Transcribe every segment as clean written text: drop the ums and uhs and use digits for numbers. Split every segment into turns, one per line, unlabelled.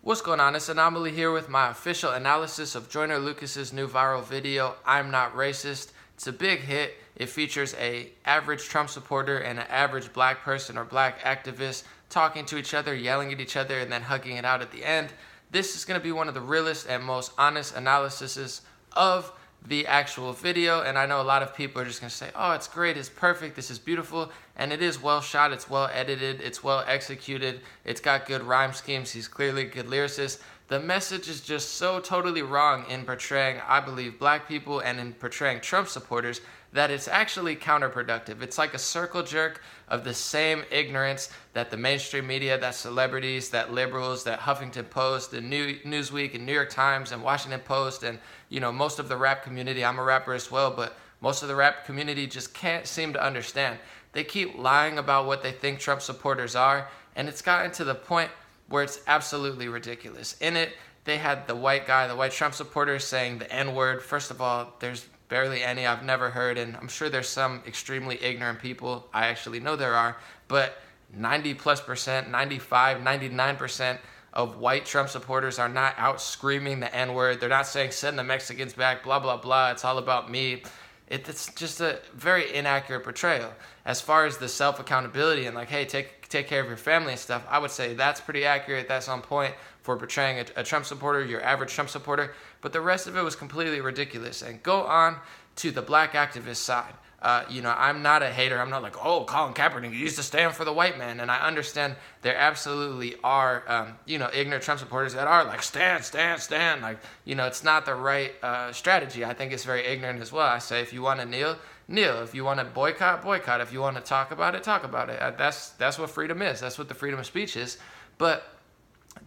What's going on? It's Anomaly here with my official analysis of Joyner Lucas's new viral video, I'm Not Racist. It's a big hit. It features a average Trump supporter and an average black person or black activist talking to each other, yelling at each other, and then hugging it out at the end. This is going to be one of the realest and most honest analyses of the actual video, and I know a lot of people are just going to say, oh, it's great, it's perfect, this is beautiful, and it is well shot, it's well edited, it's well executed, it's got good rhyme schemes, he's clearly a good lyricist. The message is just so totally wrong in portraying, I believe, black people and in portraying Trump supporters that it's actually counterproductive. It's like a circle jerk of the same ignorance that the mainstream media, that celebrities, that liberals, that Huffington Post, and Newsweek, and New York Times, and Washington Post, and most of the rap community, I'm a rapper as well, but most of the rap community just can't seem to understand. They keep lying about what they think Trump supporters are, and it's gotten to the point where it's absolutely ridiculous. In it, they had the white guy, the white Trump supporter, saying the N-word. First of all, there's barely any I've never heard, and I'm sure there's some extremely ignorant people. I actually know there are, but 90+%, 95, 99% of white Trump supporters are not out screaming the N-word. They're not saying send the Mexicans back, blah, blah, blah, it's all about me. It's just a very inaccurate portrayal. As far as the self-accountability and like, hey, take care of your family and stuff, I would say that's pretty accurate. That's on point for portraying a Trump supporter, your average Trump supporter. But the rest of it was completely ridiculous. And go on to the black activist side. I'm not a hater. I'm not like, oh, Colin Kaepernick used to stand for the white man. And I understand there absolutely are, ignorant Trump supporters that are like, stand. Like, it's not the right strategy. I think it's very ignorant as well. I say, if you want to kneel. If you want to boycott. If you want to talk about it, talk about it. That's what freedom is. That's what the freedom of speech is. But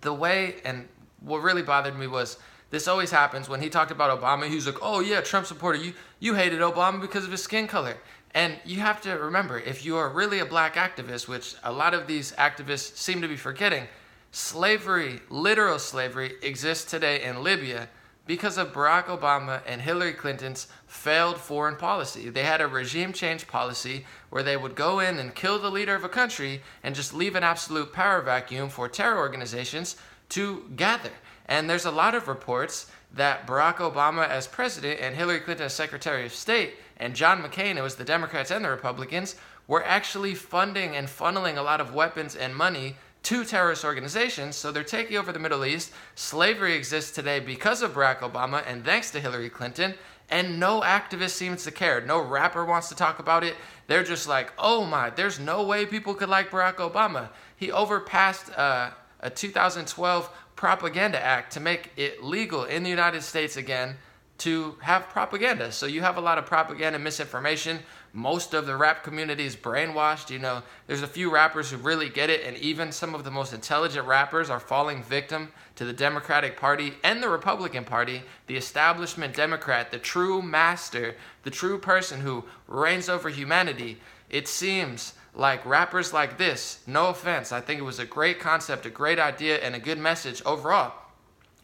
the way, and what really bothered me was, this always happens when he talked about Obama. He was like, oh yeah, Trump supporter, you hated Obama because of his skin color. And you have to remember, if you are really a black activist, which a lot of these activists seem to be forgetting, slavery, literal slavery, exists today in Libya because of Barack Obama and Hillary Clinton's failed foreign policy. They had a regime change policy where they would go in and kill the leader of a country and just leave an absolute power vacuum for terror organizations to gather. And there's a lot of reports that Barack Obama as president and Hillary Clinton as Secretary of State and John McCain, it was the Democrats and the Republicans, were actually funding and funneling a lot of weapons and money to terrorist organizations. So they're taking over the Middle East. Slavery exists today because of Barack Obama and thanks to Hillary Clinton. And no activist seems to care. No rapper wants to talk about it. They're just like, oh my, there's no way people could like Barack Obama. He overpassed a 2012 Propaganda Act to make it legal in the United States again to have propaganda. So you have a lot of propaganda misinformation. Most of the rap community is brainwashed. There's a few rappers who really get it, and even some of the most intelligent rappers are falling victim to the Democratic Party and the Republican Party, the establishment Democrat, the true master, the true person who reigns over humanity. It seems like rappers like this, no offense, I think it was a great concept, a great idea, and a good message overall.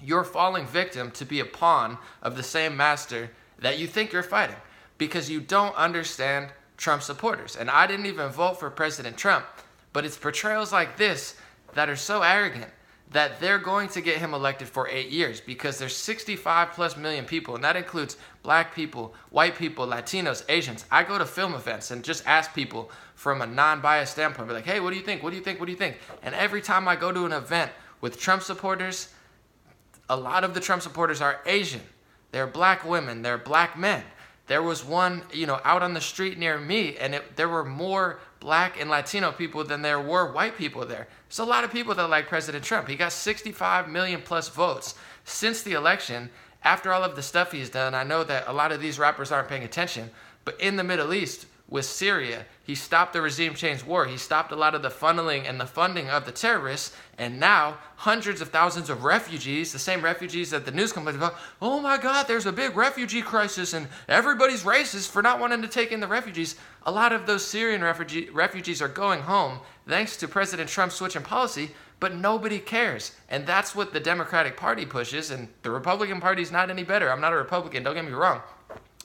You're falling victim to be a pawn of the same master that you think you're fighting because you don't understand Trump supporters. And I didn't even vote for President Trump, but it's portrayals like this that are so arrogant that they're going to get him elected for 8 years because there's 65+ million people, and that includes black people, white people, Latinos, Asians. I go to film events and just ask people from a non-biased standpoint, be like, hey, what do you think? What do you think? What do you think? And every time I go to an event with Trump supporters, a lot of the Trump supporters are Asian. They're black women. They're black men. There was one, out on the street near me, and there were more black and Latino people than there were white people there. There's a lot of people that like President Trump. He got 65 million plus votes since the election. After all of the stuff he's done, I know that a lot of these rappers aren't paying attention, but in the Middle East, with Syria, he stopped the regime change war. He stopped a lot of the funneling and the funding of the terrorists. And now hundreds of thousands of refugees, the same refugees that the news complains about, oh my God, there's a big refugee crisis and everybody's racist for not wanting to take in the refugees. A lot of those Syrian refugees are going home thanks to President Trump's switching policy, but nobody cares. And that's what the Democratic Party pushes, and the Republican Party is not any better. I'm not a Republican, don't get me wrong.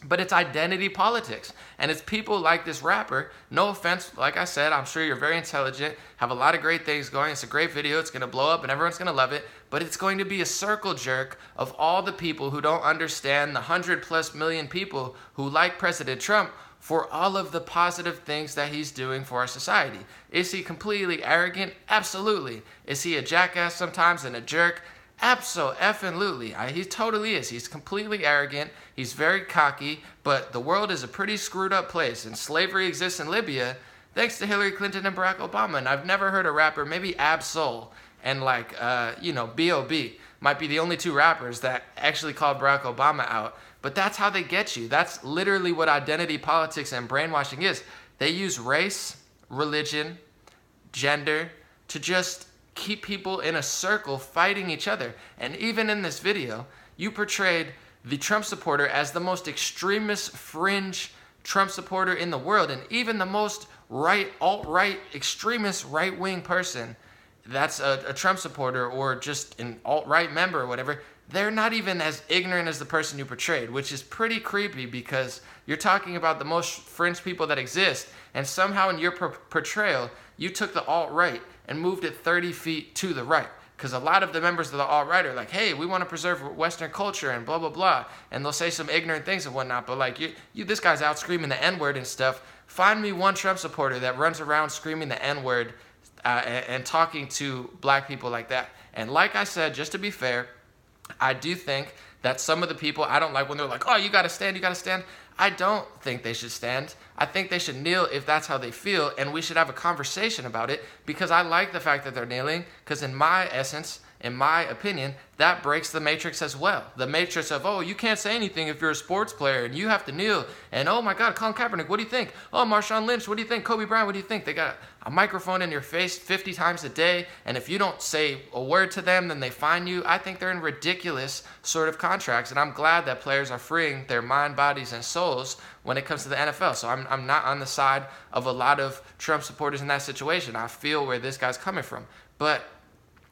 But it's identity politics. And it's people like this rapper. No offense, like I said, I'm sure you're very intelligent, have a lot of great things going. It's a great video. It's going to blow up and everyone's going to love it. But it's going to be a circle jerk of all the people who don't understand the 100+ million people who like President Trump for all of the positive things that he's doing for our society. Is he completely arrogant? Absolutely. Is he a jackass sometimes and a jerk? Absolutely. He totally is. He's completely arrogant. He's very cocky, but the world is a pretty screwed up place, and slavery exists in Libya thanks to Hillary Clinton and Barack Obama. And I've never heard a rapper, maybe Ab-Soul and B.O.B. might be the only two rappers that actually called Barack Obama out. But that's how they get you. That's literally what identity politics and brainwashing is. They use race, religion, gender to just keep people in a circle fighting each other. And even in this video, you portrayed the Trump supporter as the most extremist fringe Trump supporter in the world. And even the most alt-right, extremist right-wing person that's a Trump supporter or just an alt-right member or whatever, they're not even as ignorant as the person you portrayed, which is pretty creepy because you're talking about the most fringe people that exist, and somehow in your portrayal, you took the alt-right and moved it 30 feet to the right. Because a lot of the members of the alt-right are like, hey, we want to preserve Western culture and blah, blah, blah. And they'll say some ignorant things and whatnot. But like, this guy's out screaming the N-word and stuff. Find me one Trump supporter that runs around screaming the N-word and talking to black people like that. And like I said, just to be fair, I do think that some of the people, I don't like when they're like, oh, you got to stand, you got to stand. I don't think they should stand. I think they should kneel if that's how they feel, and we should have a conversation about it because I like the fact that they're kneeling because in my essence, in my opinion, that breaks the matrix as well. The matrix of, oh, you can't say anything if you're a sports player and you have to kneel. And oh my God, Colin Kaepernick, what do you think? Oh, Marshawn Lynch, what do you think? Kobe Bryant, what do you think? They got a microphone in your face 50 times a day. And if you don't say a word to them, then they fine you. I think they're in ridiculous sort of contracts. And I'm glad that players are freeing their mind, bodies, and souls when it comes to the NFL. So I'm not on the side of a lot of Trump supporters in that situation. I feel where this guy's coming from. But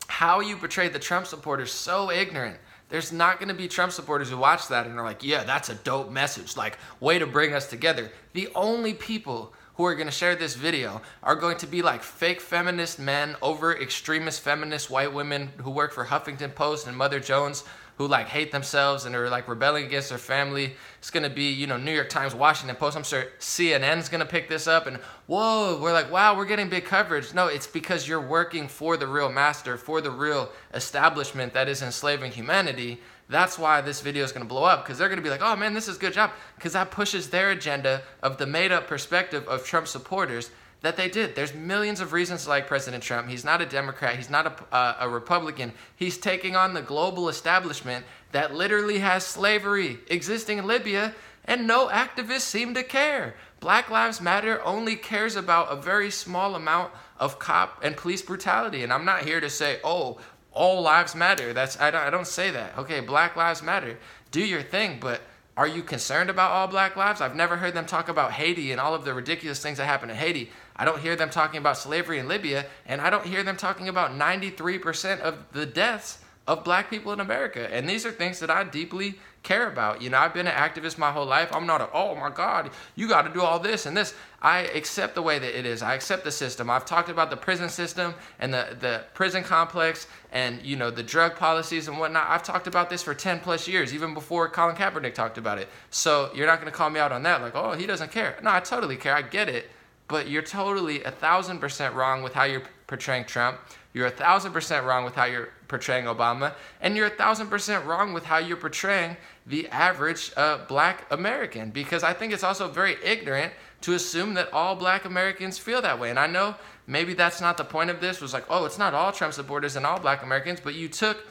how you portrayed the Trump supporters so ignorant. There's not going to be Trump supporters who watch that and are like, yeah, that's a dope message. Like, way to bring us together. The only people who are going to share this video are going to be like fake feminist men over extremist feminist white women who work for Huffington Post and Mother Jones who like hate themselves and are like rebelling against their family. It's going to be, New York Times, Washington Post. I'm sure CNN's going to pick this up and whoa, we're like, wow, we're getting big coverage. No, it's because you're working for the real master, for the real establishment that is enslaving humanity. That's why this video is going to blow up because they're going to be like, oh man, this is a good job because that pushes their agenda of the made up perspective of Trump supporters that they did. There's millions of reasons to like President Trump. He's not a Democrat. He's not a Republican. He's taking on the global establishment that literally has slavery existing in Libya, and no activists seem to care. Black Lives Matter only cares about a very small amount of cop and police brutality, and I'm not here to say, oh, all lives matter. I don't say that. Okay, Black Lives Matter. Do your thing, but are you concerned about all black lives? I've never heard them talk about Haiti and all of the ridiculous things that happen in Haiti. I don't hear them talking about slavery in Libya, and I don't hear them talking about 93% of the deaths of black people in America. And these are things that I deeply care about. I've been an activist my whole life. I'm not oh my God, you got to do all this and this. I accept the way that it is. I accept the system. I've talked about the prison system and the prison complex and, the drug policies and whatnot. I've talked about this for 10 plus years, even before Colin Kaepernick talked about it. So you're not going to call me out on that like, oh, he doesn't care. No, I totally care. I get it. But you're totally 1,000% wrong with how you're portraying Trump. You're 1,000% wrong with how you're portraying Obama. And you're 1,000% wrong with how you're portraying the average black American. Because I think it's also very ignorant to assume that all black Americans feel that way. And I know maybe that's not the point of this, was like, oh, it's not all Trump supporters and all black Americans, but you took,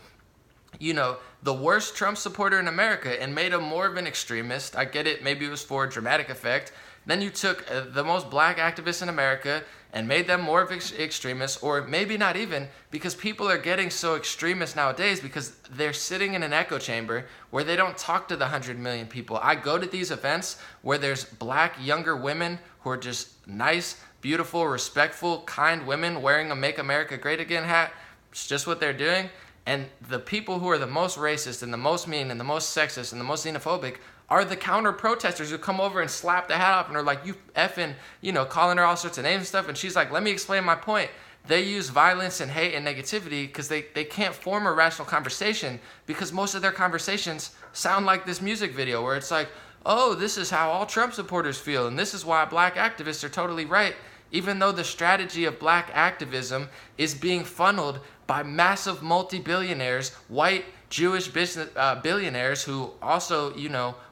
the worst Trump supporter in America and made him more of an extremist. I get it, maybe it was for dramatic effect. Then you took the most black activists in America and made them more of extremists, or maybe not even, because people are getting so extremist nowadays because they're sitting in an echo chamber where they don't talk to the 100 million people. I go to these events where there's black younger women who are just nice, beautiful, respectful, kind women wearing a Make America Great Again hat. It's just what they're doing. And the people who are the most racist and the most mean and the most sexist and the most xenophobic are the counter protesters who come over and slap the hat off and are like, you effing, calling her all sorts of names and stuff. And she's like, let me explain my point. They use violence and hate and negativity because they can't form a rational conversation, because most of their conversations sound like this music video where it's like, oh, this is how all Trump supporters feel, and this is why black activists are totally right, even though the strategy of black activism is being funneled by massive multi-billionaires, white Jewish business billionaires who also,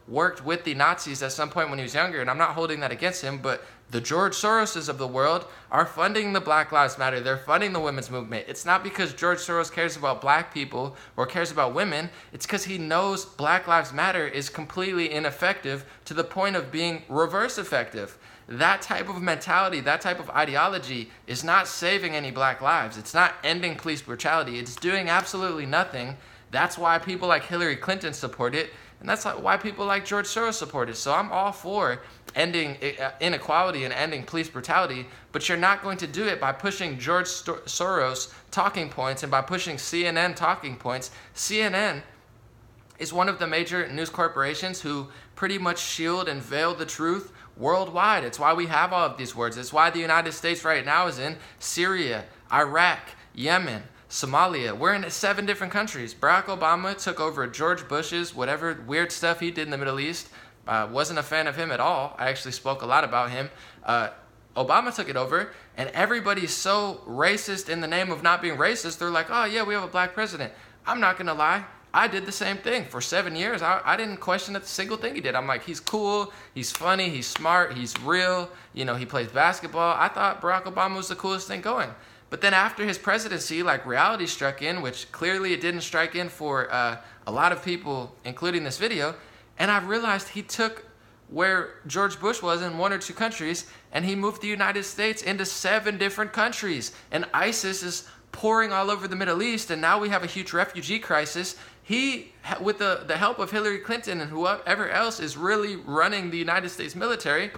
worked with the Nazis at some point when he was younger. And I'm not holding that against him, but the George Soroses of the world are funding the Black Lives Matter. They're funding the women's movement. It's not because George Soros cares about black people or cares about women. It's because he knows Black Lives Matter is completely ineffective to the point of being reverse effective. That type of mentality, that type of ideology is not saving any black lives. It's not ending police brutality. It's doing absolutely nothing. That's why people like Hillary Clinton support it, and that's why people like George Soros support it. So I'm all for ending inequality and ending police brutality, but you're not going to do it by pushing George Soros talking points and by pushing CNN talking points. CNN is one of the major news corporations who pretty much shield and veil the truth worldwide. It's why we have all of these words. It's why the United States right now is in Syria, Iraq, Yemen, Somalia. We're in 7 different countries. Barack Obama took over George Bush's whatever weird stuff he did in the Middle East. Wasn't a fan of him at all. I actually spoke a lot about him. Obama took it over, and everybody's so racist in the name of not being racist. They're like, oh yeah, we have a black president. I'm not gonna lie, I did the same thing for 7 years. I didn't question a single thing he did. I'm like, he's cool, he's funny, he's smart, he's real, he plays basketball. I thought Barack Obama was the coolest thing going. But then after his presidency, reality struck in, which clearly it didn't strike in for a lot of people, including this video. And I realized he took where George Bush was in 1 or 2 countries, and he moved the United States into 7 different countries. And ISIS is pouring all over the Middle East, and now we have a huge refugee crisis. He, with the help of Hillary Clinton and whoever else is really running the United States military,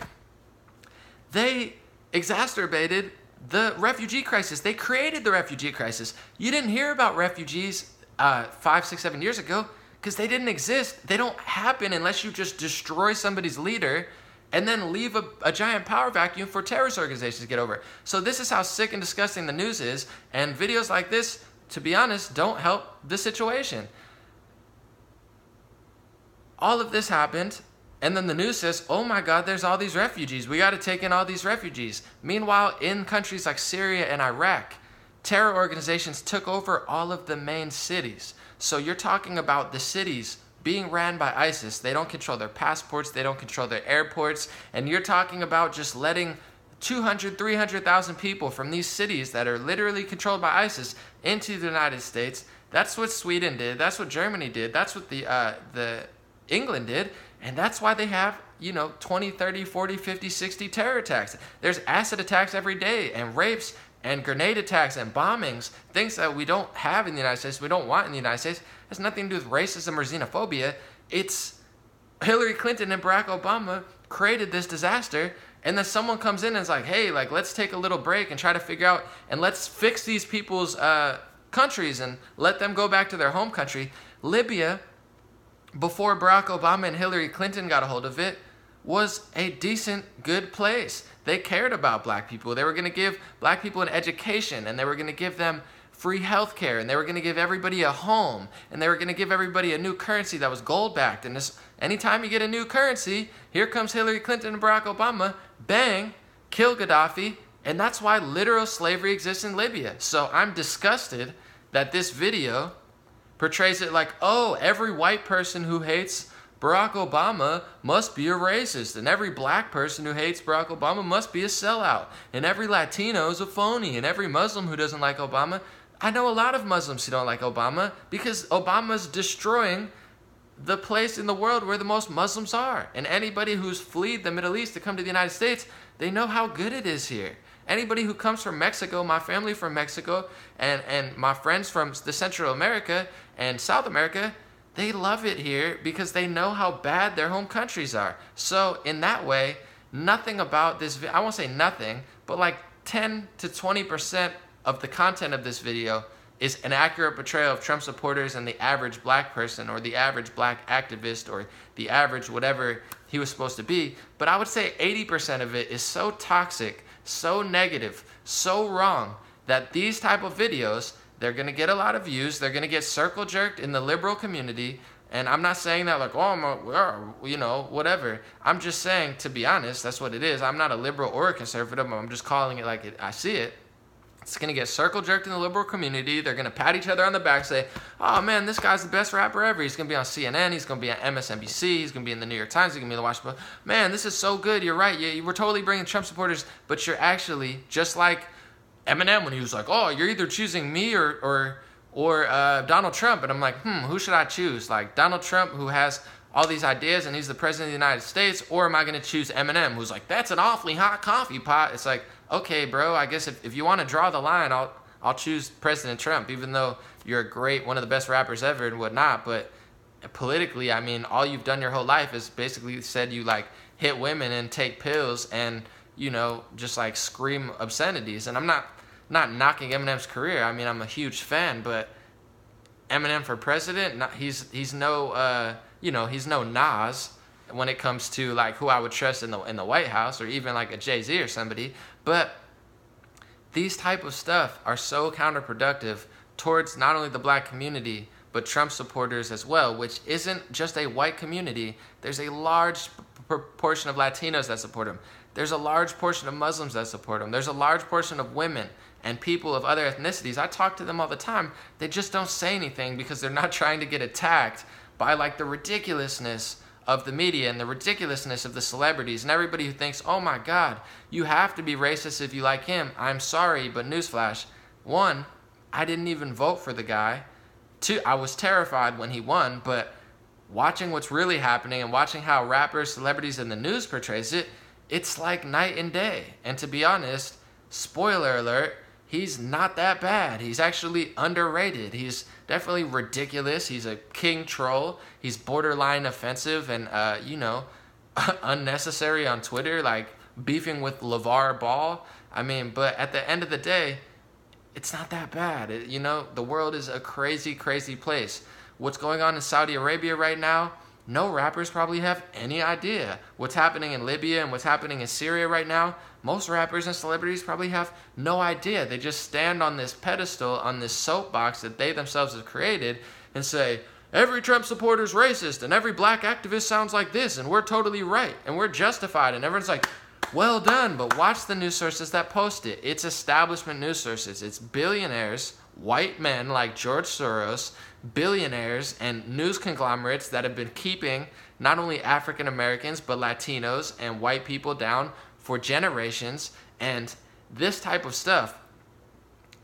they exacerbated the refugee crisis. They created the refugee crisis. You didn't hear about refugees 5, 6, 7 years ago because they didn't exist. They don't happen unless you just destroy somebody's leader and then leave a giant power vacuum for terrorist organizations to get over. So this is how sick and disgusting the news is, and videos like this, to be honest, don't help the situation. All of this happened, and then the news says, oh my God, there's all these refugees. We got to take in all these refugees. Meanwhile, in countries like Syria and Iraq, terror organizations took over all of the main cities. So you're talking about the cities being ran by ISIS. They don't control their passports. They don't control their airports. And you're talking about just letting 200, 300,000 people from these cities that are literally controlled by ISIS into the United States. That's what Sweden did. That's what Germany did. That's what the England did. And that's why they have, 20, 30, 40, 50, 60 terror attacks. There's acid attacks every day, and rapes and grenade attacks and bombings, things that we don't have in the United States, we don't want in the United States. It has nothing to do with racism or xenophobia. It's Hillary Clinton and Barack Obama created this disaster, and then someone comes in and is like, hey, let's take a little break and try to figure out, and let's fix these people's countries and let them go back to their home country. Libya, before Barack Obama and Hillary Clinton got a hold of it, was a decent, good place. They cared about black people. They were going to give black people an education, and they were going to give them free health care, and they were going to give everybody a home, and they were going to give everybody a new currency that was gold-backed. And anytime you get a new currency, here comes Hillary Clinton and Barack Obama, bang, kill Gaddafi, and that's why literal slavery exists in Libya. So I'm disgusted that this video portrays it like, oh, every white person who hates Barack Obama must be a racist, and every black person who hates Barack Obama must be a sellout, and every Latino is a phony, and every Muslim who doesn't like Obama. I know a lot of Muslims who don't like Obama because Obama's destroying the place in the world where the most Muslims are. And anybody who's fled the Middle East to come to the United States, they know how good it is here. Anybody who comes from Mexico, my family from Mexico, and my friends from the Central America and South America, they love it here because they know how bad their home countries are. So in that way, nothing about this, I won't say nothing, but 10 to 20% of the content of this video is an accurate portrayal of Trump supporters and the average black person or the average black activist or the average whatever he was supposed to be. But I would say 80% of it is so toxic, so negative, so wrong that these type of videos, they're going to get a lot of views. They're going to get circle jerked in the liberal community. And I'm not saying that like, oh, whatever. I'm just saying, to be honest, that's what it is. I'm not a liberal or a conservative. I'm just calling it like I see it. It's going to get circle jerked in the liberal community. They're going to pat each other on the back, say, oh, man, this guy's the best rapper ever. He's going to be on CNN. He's going to be on MSNBC. He's going to be in the New York Times. He's going to be in the Washington Post. Man, this is so good. You're right. You were totally bringing Trump supporters, but you're actually just like Eminem when he was like, oh, you're either choosing me or Donald Trump. And I'm like, who should I choose? Like Donald Trump, who has all these ideas and he's the president of the United States, or am I going to choose Eminem, who's like, that's an awfully hot coffee pot? It's like, okay, bro, I guess if you want to draw the line, I'll choose President Trump, even though you're a great, one of the best rappers ever and whatnot. But politically, I mean, all you've done your whole life is basically said you like hit women and take pills and, just like scream obscenities. And I'm not knocking Eminem's career. I mean, I'm a huge fan, but Eminem for president, he's no Nas when it comes to like who I would trust in the White House, or even like a Jay-Z or somebody. But these type of stuff are so counterproductive towards not only the black community but Trump supporters as well, which isn't just a white community. There's a large proportion of Latinos that support him. There's a large portion of Muslims that support him. There's a large portion of women and people of other ethnicities. I talk to them all the time. They just don't say anything because they're not trying to get attacked by like the ridiculousness of the media and the ridiculousness of the celebrities and everybody who thinks, oh my God, you have to be racist if you like him. I'm sorry, but newsflash. 1, I didn't even vote for the guy. 2, I was terrified when he won, but watching what's really happening and watching how rappers, celebrities, and the news portrays it, it's like night and day. And to be honest, spoiler alert, he's not that bad. He's actually underrated. He's definitely ridiculous. He's a king troll. He's borderline offensive and, unnecessary on Twitter, like beefing with LeVar Ball. I mean, but at the end of the day, it's not that bad. The world is a crazy, crazy place. What's going on in Saudi Arabia right now, no rappers probably have any idea. What's happening in Libya and what's happening in Syria right now, most rappers and celebrities probably have no idea. They just stand on this pedestal, on this soapbox that they themselves have created and say, every Trump supporter's racist and every black activist sounds like this and we're totally right and we're justified. And everyone's like, well done, but watch the news sources that post it. It's establishment news sources. It's billionaires, white men like George Soros, billionaires and news conglomerates that have been keeping not only African Americans but Latinos and white people down for generations. And this type of stuff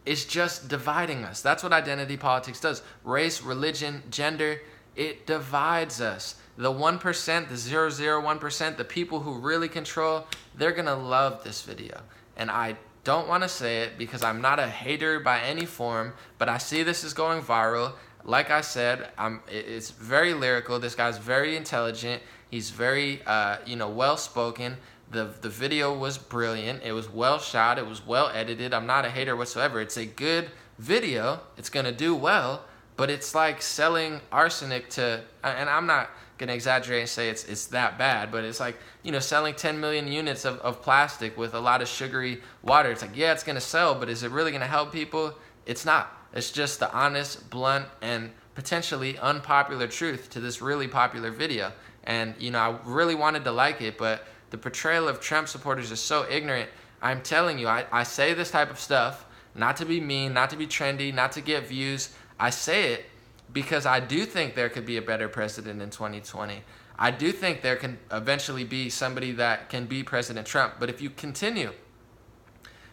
is just dividing us. That's what identity politics does. Race, religion, gender, it divides us. The 1%, the 001%, the people who really control, they're going to love this video. And I don't want to say it because I'm not a hater by any form, but I see this is going viral. Like I said, it's very lyrical. This guy's very intelligent. He's very, well-spoken. The video was brilliant. It was well shot. It was well edited. I'm not a hater whatsoever. It's a good video. It's going to do well, but it's like selling arsenic to, and I'm not going to exaggerate and say it's that bad, but it's like, selling 10 million units of plastic with a lot of sugary water. It's like, yeah, it's going to sell, but is it really going to help people? It's not. It's just the honest, blunt, and potentially unpopular truth to this really popular video. And, I really wanted to like it, but the portrayal of Trump supporters is so ignorant. I'm telling you, I say this type of stuff, not to be mean, not to be trendy, not to get views. I say it because I do think there could be a better president in 2020. I do think there can eventually be somebody that can be President Trump. But if you continue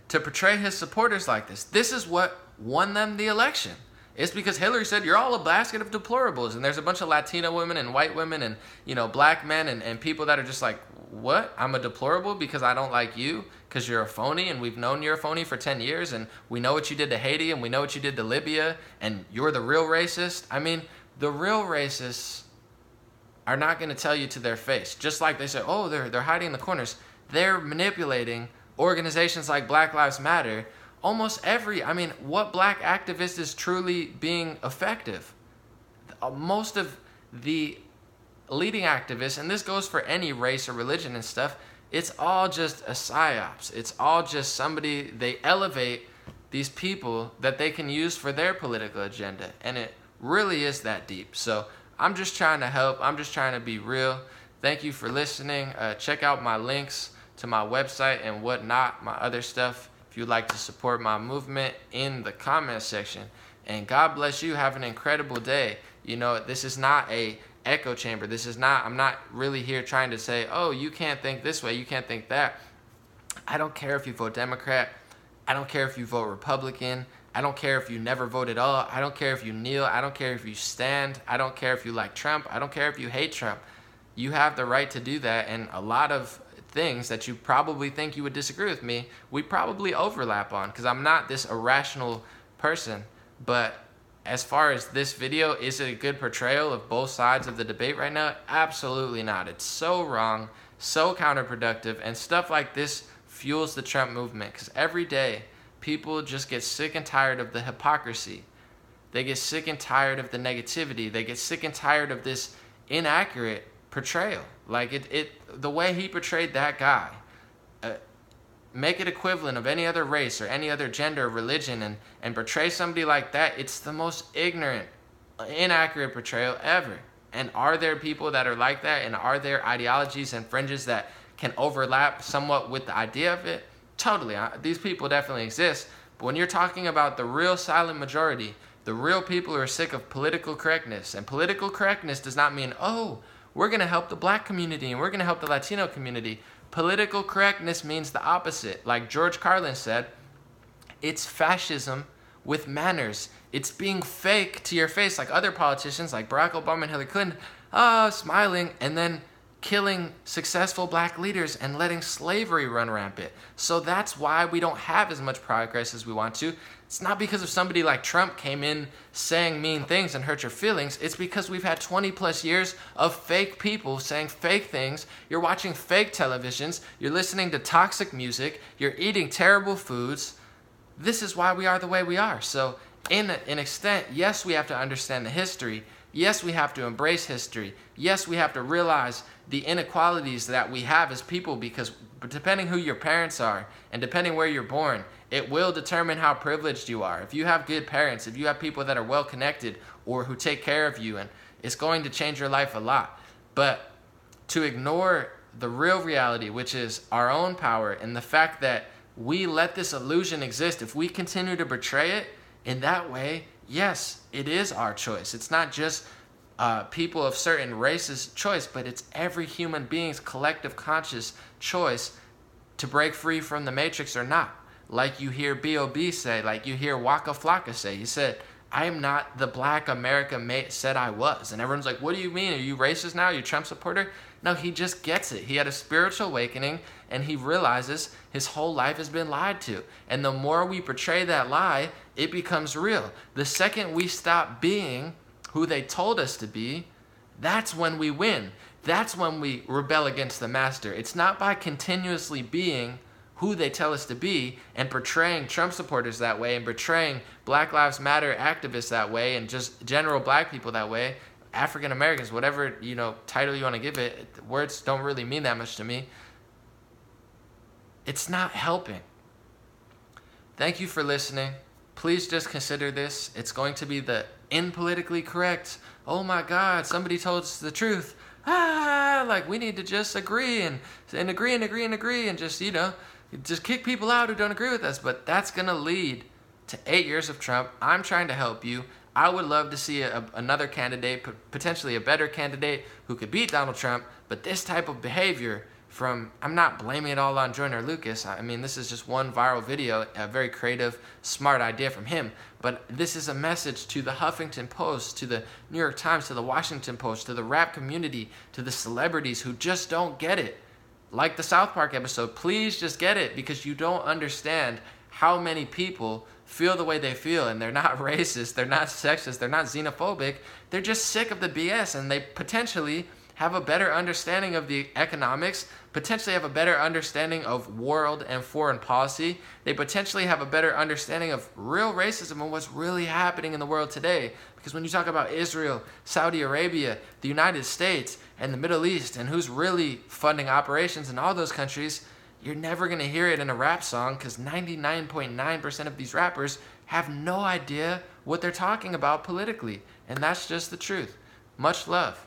to portray his supporters like this is what won them the election. It's because Hillary said, you're all a basket of deplorables. And there's a bunch of Latino women and white women and, black men and people that are just like, what? I'm a deplorable because I don't like you because you're a phony and we've known you're a phony for 10 years and we know what you did to Haiti and we know what you did to Libya and you're the real racist. I mean, the real racists are not going to tell you to their face. Just like they say, oh, they're hiding in the corners. They're manipulating organizations like Black Lives Matter what black activist is truly being effective? Most of the leading activists, and this goes for any race or religion and stuff, it's all just a psyops. It's all just somebody, they elevate these people that they can use for their political agenda. And it really is that deep. So I'm just trying to help. I'm just trying to be real. Thank you for listening. Check out my links to my website and whatnot, my other stuff, if you'd like to support my movement, in the comment section. And God bless you. Have an incredible day. You know, this is not a echo chamber. I'm not really here trying to say, oh, you can't think this way, you can't think that. I don't care if you vote Democrat. I don't care if you vote Republican. I don't care if you never vote at all. I don't care if you kneel. I don't care if you stand. I don't care if you like Trump. I don't care if you hate Trump. You have the right to do that, and a lot of things that you probably think you would disagree with me, we probably overlap on, because I'm not this irrational person. But as far as this video, is it a good portrayal of both sides of the debate right now? Absolutely not. It's so wrong, so counterproductive, and stuff like this fuels the Trump movement, because every day people just get sick and tired of the hypocrisy. They get sick and tired of the negativity. They get sick and tired of this inaccurate portrayal. Like the way he portrayed that guy, make it equivalent of any other race or any other gender or religion, and portray somebody like that. It's the most ignorant, inaccurate portrayal ever. And are there people that are like that? And are there ideologies and fringes that can overlap somewhat with the idea of it? Totally. These people definitely exist. But when you're talking about the real silent majority, the real people who are sick of political correctness, and political correctness does not mean, oh, we're going to help the black community and we're going to help the Latino community. Political correctness means the opposite. Like George Carlin said, it's fascism with manners. It's being fake to your face, like other politicians like Barack Obama and Hillary Clinton, smiling, and then killing successful black leaders and letting slavery run rampant. So that's why we don't have as much progress as we want to. It's not because of somebody like Trump came in saying mean things and hurt your feelings. It's because we've had 20 plus years of fake people saying fake things. You're watching fake televisions. You're listening to toxic music. You're eating terrible foods. This is why we are the way we are. So in an extent, yes, we have to understand the history. Yes, we have to embrace history. Yes, we have to realize the inequalities that we have as people, because depending who your parents are and depending where you're born, it will determine how privileged you are. If you have good parents, if you have people that are well connected or who take care of you, and it's going to change your life a lot. But to ignore the real reality, which is our own power and the fact that we let this illusion exist, if we continue to betray it in that way, yes, it is our choice. It's not just people of certain races' choice, but it's every human being's collective conscious choice to break free from the matrix or not. Like you hear B.O.B. say, like you hear Waka Flocka say. He said, I am not the black America said I was. And everyone's like, what do you mean? Are you racist now? Are you a Trump supporter? No, he just gets it. He had a spiritual awakening, and he realizes his whole life has been lied to. And the more we portray that lie, it becomes real. The second we stop being who they told us to be, that's when we win. That's when we rebel against the master. It's not by continuously being who they tell us to be and portraying Trump supporters that way and portraying Black Lives Matter activists that way and just general black people that way, African Americans, whatever, title you want to give it, words don't really mean that much to me. It's not helping. Thank you for listening. Please just consider this. It's going to be the impolitically correct, oh my God, somebody told us the truth. Like we need to just agree and agree and just kick people out who don't agree with us. But that's going to lead to 8 years of Trump. I'm trying to help you. I would love to see another candidate, potentially a better candidate who could beat Donald Trump. But this type of behavior I'm not blaming it all on Joyner Lucas. I mean, this is just one viral video, a very creative, smart idea from him. But this is a message to the Huffington Post, to the New York Times, to the Washington Post, to the rap community, to the celebrities who just don't get it. Like the South Park episode, please just get it, because you don't understand how many people feel the way they feel, and they're not racist, they're not sexist, they're not xenophobic, they're just sick of the BS, and they potentially have a better understanding of the economics, potentially have a better understanding of world and foreign policy. They potentially have a better understanding of real racism and what's really happening in the world today. Because when you talk about Israel, Saudi Arabia, the United States, and the Middle East, and who's really funding operations in all those countries, you're never going to hear it in a rap song, because 99.9% of these rappers have no idea what they're talking about politically. And that's just the truth. Much love.